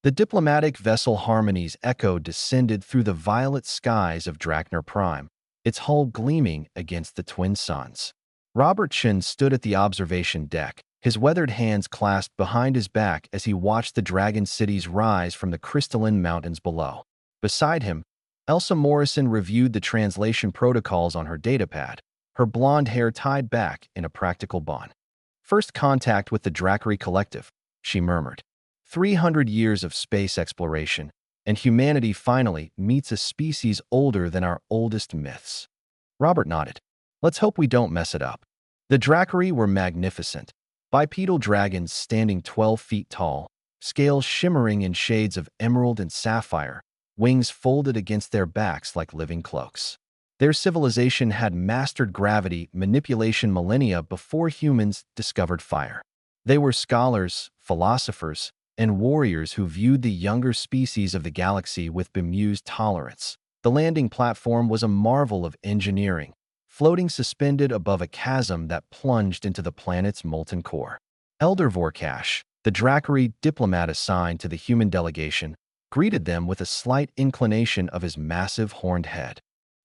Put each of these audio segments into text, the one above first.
The diplomatic vessel Harmony's echo descended through the violet skies of Drakner Prime, its hull gleaming against the twin suns. Robert Shin stood at the observation deck, his weathered hands clasped behind his back as he watched the dragon cities rise from the crystalline mountains below. Beside him, Elsa Morrison reviewed the translation protocols on her datapad, her blonde hair tied back in a practical bun. First contact with the Drakari Collective, she murmured. 300 years of space exploration, and humanity finally meets a species older than our oldest myths. Robert nodded. Let's hope we don't mess it up. The Drakari were magnificent, bipedal dragons standing 12 feet tall, scales shimmering in shades of emerald and sapphire, wings folded against their backs like living cloaks. Their civilization had mastered gravity manipulation millennia before humans discovered fire. They were scholars, philosophers, and warriors who viewed the younger species of the galaxy with bemused tolerance. The landing platform was a marvel of engineering, floating suspended above a chasm that plunged into the planet's molten core. Elder Vorkash, the Drakari diplomat assigned to the human delegation, greeted them with a slight inclination of his massive horned head.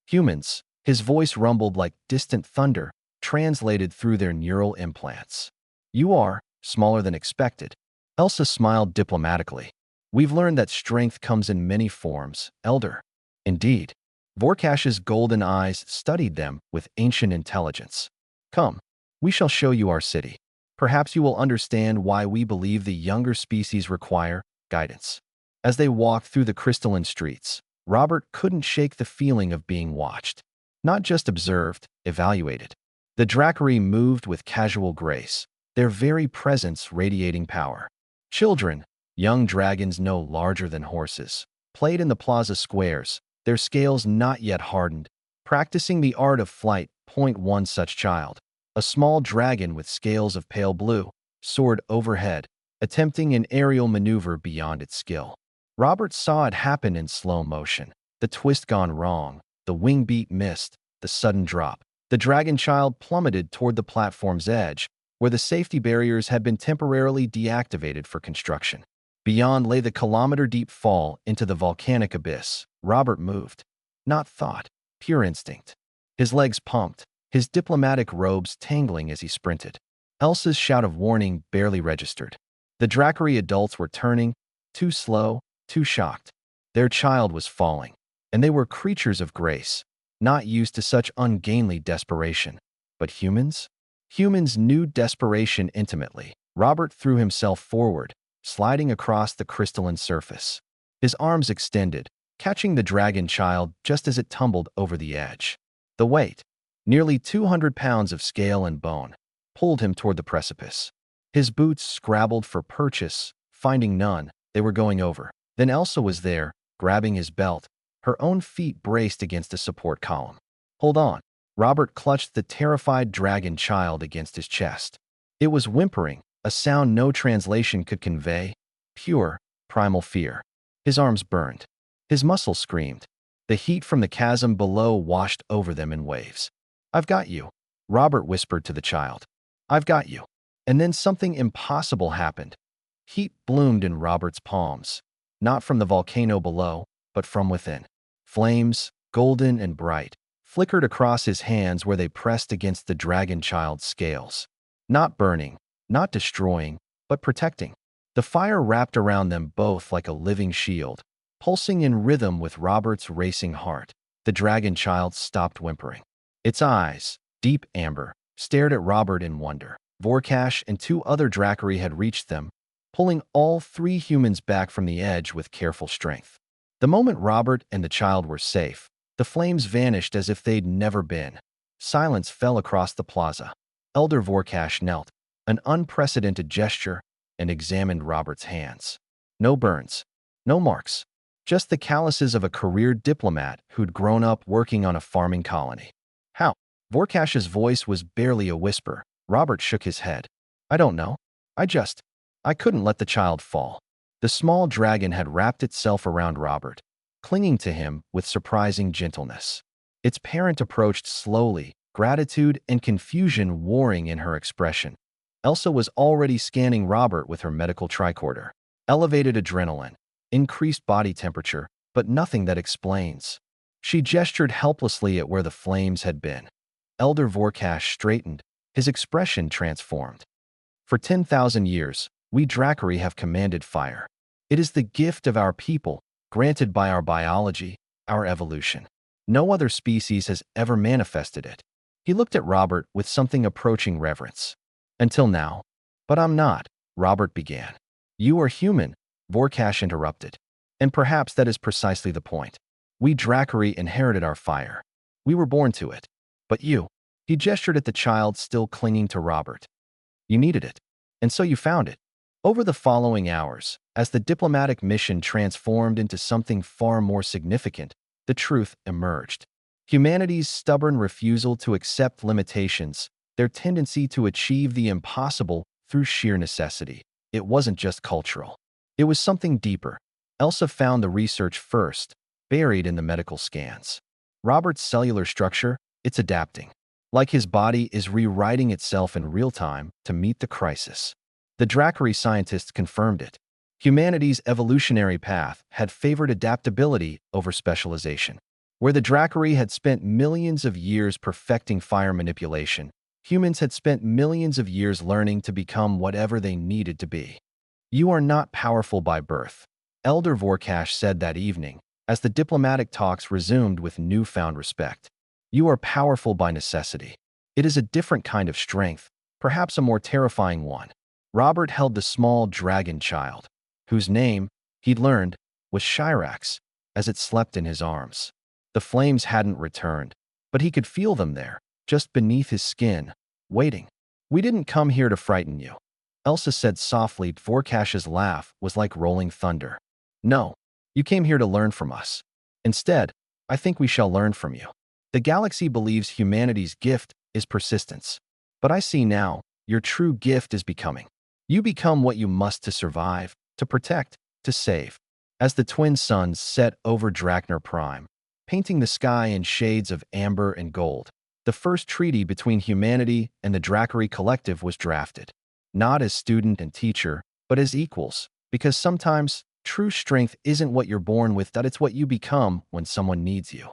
Humans, his voice rumbled like distant thunder, translated through their neural implants. You are smaller than expected. Elsa smiled diplomatically. We've learned that strength comes in many forms, Elder. Indeed. Vorkash's golden eyes studied them with ancient intelligence. Come, we shall show you our city. Perhaps you will understand why we believe the younger species require guidance. As they walked through the crystalline streets, Robert couldn't shake the feeling of being watched. Not just observed, evaluated. The Drakari moved with casual grace, their very presence radiating power. Children, young dragons no larger than horses, played in the plaza squares, their scales not yet hardened, practicing the art of flight. One such child, a small dragon with scales of pale blue, soared overhead, attempting an aerial maneuver beyond its skill. Robert saw it happen in slow motion, the twist gone wrong, the wing beat missed, the sudden drop. The dragon child plummeted toward the platform's edge, where the safety barriers had been temporarily deactivated for construction. Beyond lay the kilometer-deep fall into the volcanic abyss. Robert moved. Not thought, pure instinct. His legs pumped, his diplomatic robes tangling as he sprinted. Elsa's shout of warning barely registered. The Drakari adults were turning, too slow, too shocked. Their child was falling, and they were creatures of grace, not used to such ungainly desperation. But humans? Humans knew desperation intimately. Robert threw himself forward, sliding across the crystalline surface. His arms extended, catching the dragon child just as it tumbled over the edge. The weight, nearly 200 pounds of scale and bone, pulled him toward the precipice. His boots scrabbled for purchase, finding none. They were going over. Then Elsa was there, grabbing his belt, her own feet braced against a support column. Hold on. Robert clutched the terrified dragon child against his chest. It was whimpering, a sound no translation could convey, pure, primal fear. His arms burned. His muscles screamed. The heat from the chasm below washed over them in waves. I've got you, Robert whispered to the child. I've got you. And then something impossible happened. Heat bloomed in Robert's palms, not from the volcano below, but from within. Flames, golden and bright, flickered across his hands where they pressed against the dragon child's scales. Not burning, not destroying, but protecting. The fire wrapped around them both like a living shield, pulsing in rhythm with Robert's racing heart. The dragon child stopped whimpering. Its eyes, deep amber, stared at Robert in wonder. Vorkash and two other Drakari had reached them, pulling all three humans back from the edge with careful strength. The moment Robert and the child were safe, the flames vanished as if they'd never been. Silence fell across the plaza. Elder Vorkash knelt, an unprecedented gesture, and examined Robert's hands. No burns, no marks, just the calluses of a career diplomat who'd grown up working on a farming colony. How? Vorkash's voice was barely a whisper. Robert shook his head. I don't know. I couldn't let the child fall. The small dragon had wrapped itself around Robert, clinging to him with surprising gentleness. Its parent approached slowly, gratitude and confusion warring in her expression. Elsa was already scanning Robert with her medical tricorder. Elevated adrenaline, increased body temperature, but nothing that explains. She gestured helplessly at where the flames had been. Elder Vorkash straightened, his expression transformed. For 10,000 years, we Drakari have commanded fire. It is the gift of our people, granted by our biology, our evolution. No other species has ever manifested it. He looked at Robert with something approaching reverence. Until now. But I'm not, Robert began. You are human, Vorkash interrupted. And perhaps that is precisely the point. We Drakari inherited our fire. We were born to it. But you, he gestured at the child still clinging to Robert. You needed it. And so you found it. Over the following hours, as the diplomatic mission transformed into something far more significant, the truth emerged. Humanity's stubborn refusal to accept limitations, their tendency to achieve the impossible through sheer necessity. It wasn't just cultural. It was something deeper. Elsa found the research first, buried in the medical scans. Robert's cellular structure, it's adapting. Like his body is rewriting itself in real time to meet the crisis. The Drakari scientists confirmed it. Humanity's evolutionary path had favored adaptability over specialization. Where the Drakari had spent millions of years perfecting fire manipulation, humans had spent millions of years learning to become whatever they needed to be. You are not powerful by birth, Elder Vorkash said that evening, as the diplomatic talks resumed with newfound respect. You are powerful by necessity. It is a different kind of strength, perhaps a more terrifying one. Robert held the small dragon child, whose name, he'd learned, was Shirax, as it slept in his arms. The flames hadn't returned, but he could feel them there, just beneath his skin, waiting. We didn't come here to frighten you, Elsa said softly. Vorkash's laugh was like rolling thunder. No, you came here to learn from us. Instead, I think we shall learn from you. The galaxy believes humanity's gift is persistence. But I see now, your true gift is becoming. You become what you must to survive, to protect, to save. As the twin suns set over Draknar Prime, painting the sky in shades of amber and gold, the first treaty between humanity and the Drakari Collective was drafted. Not as student and teacher, but as equals, because sometimes true strength isn't what you're born with, that it's what you become when someone needs you.